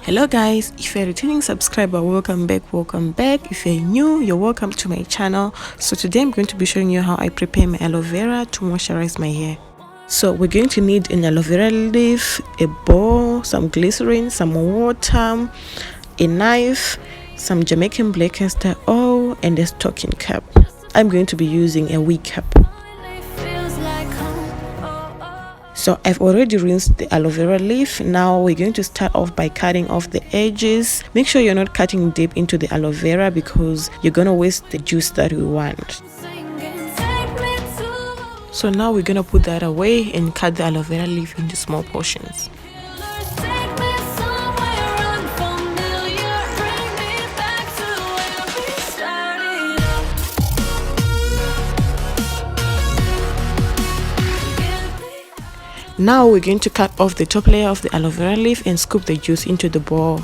Hello guys, if you're a returning subscriber, welcome back. If you're new, you're welcome to my channel. So today I'm going to be showing you how I prepare my aloe vera to moisturize my hair. So we're going to need an aloe vera leaf, a bowl, some glycerin, some water, a knife, some Jamaican black castor oil, and a stocking cap. I'm going to be using a wig cap. So I've already rinsed the aloe vera leaf. Now we're going to start off by cutting off the edges. Make sure you're not cutting deep into the aloe vera because you're gonna waste the juice that we want. So now we're gonna put that away and cut the aloe vera leaf into small portions. Now we're going to cut off the top layer of the aloe vera leaf and scoop the juice into the bowl.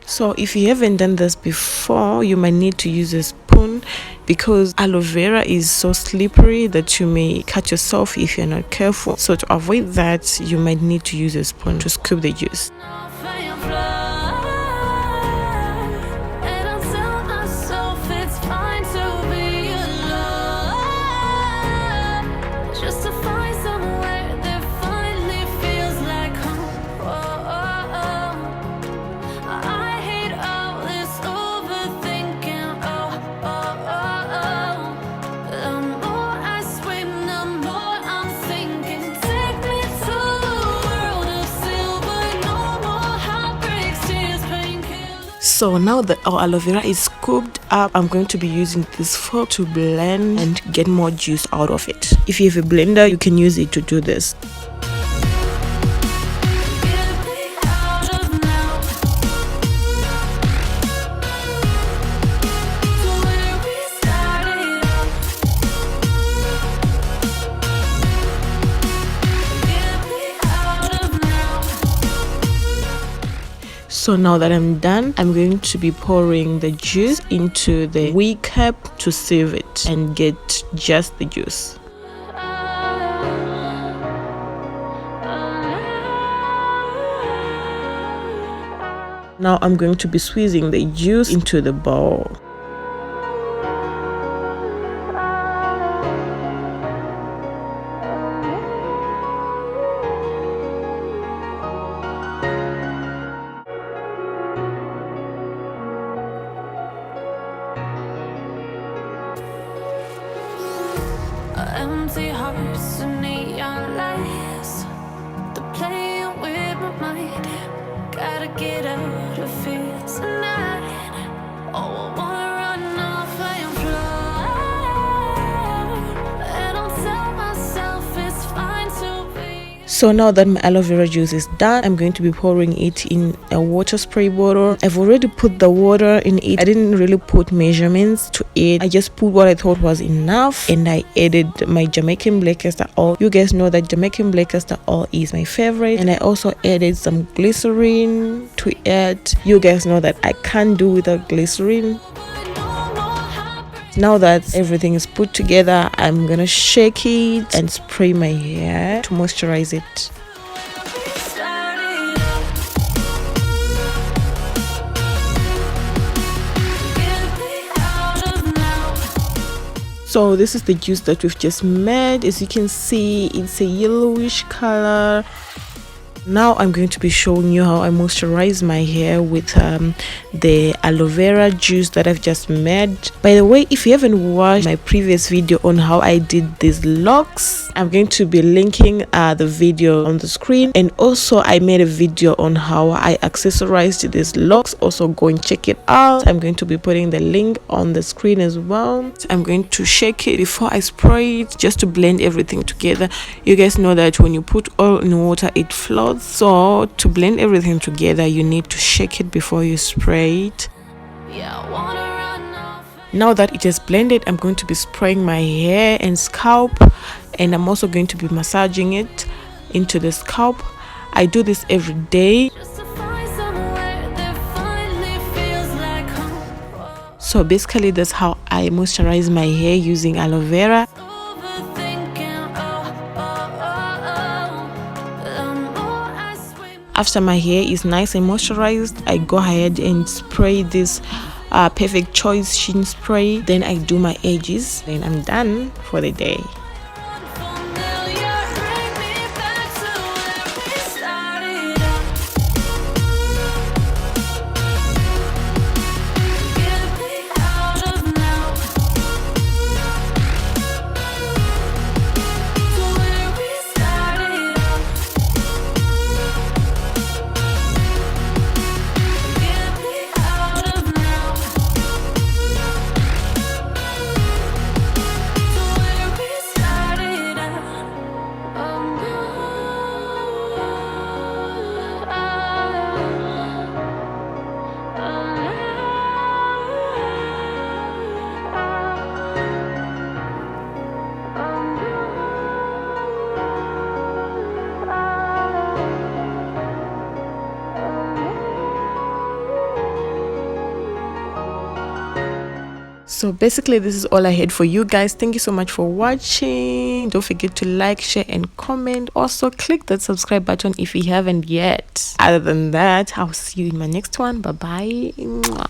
So if you haven't done this before, you might need to use a spoon because aloe vera is so slippery that you may cut yourself if you're not careful. So to avoid that, you might need to use a spoon to scoop the juice. So now that our aloe vera is scooped up, I'm going to be using this fork to blend and get more juice out of it. If you have a blender, you can use it to do this. So now that I'm done, I'm going to be pouring the juice into the wig cap to sieve it and get just the juice. Now I'm going to be squeezing the juice into the bowl. Empty hearts and neon lights, they're playing with my mind. Gotta get out of here tonight. Oh, I wanna run off and fly, and I'll tell myself it's fine to be. So now that my aloe vera juice is done, I'm going to be pouring it in a water spray bottle. I've already put the water in it. I didn't really put measurements to it. I just put what I thought was enough, and I added my Jamaican black castor oil. You guys know that Jamaican black castor oil is my favorite, and I also added some glycerin to it. You guys know that I can't do without glycerin. Now that everything is put together, I'm gonna shake it and spray my hair to moisturize it. So this is the juice that we've just made. As you can see, it's a yellowish color. Now I'm going to be showing you how I moisturize my hair with the aloe vera juice that I've just made. By the way, if you haven't watched my previous video on how I did these locks, I'm going to be linking the video on the screen, and also I made a video on how I accessorized these locks. Also go and check it out. I'm going to be putting the link on the screen as well. I'm going to shake it before I spray it just to blend everything together. You guys know that when you put oil in water, it floats. So to blend everything together, you need to shake it before you spray it. Yeah, I wanna run Now that it is blended, I'm going to be spraying my hair and scalp, and I'm also going to be massaging it into the scalp. I do this every day. So basically that's how I moisturize my hair using aloe vera. After my hair is nice and moisturized, I go ahead and spray this Perfect Choice Sheen Spray. Then I do my edges. Then I'm done for the day. So basically this is all I had for you guys. Thank you so much for watching. Don't forget to like, share and comment. Also click that subscribe button if you haven't yet. Other than that, I'll see you in my next one. Bye bye.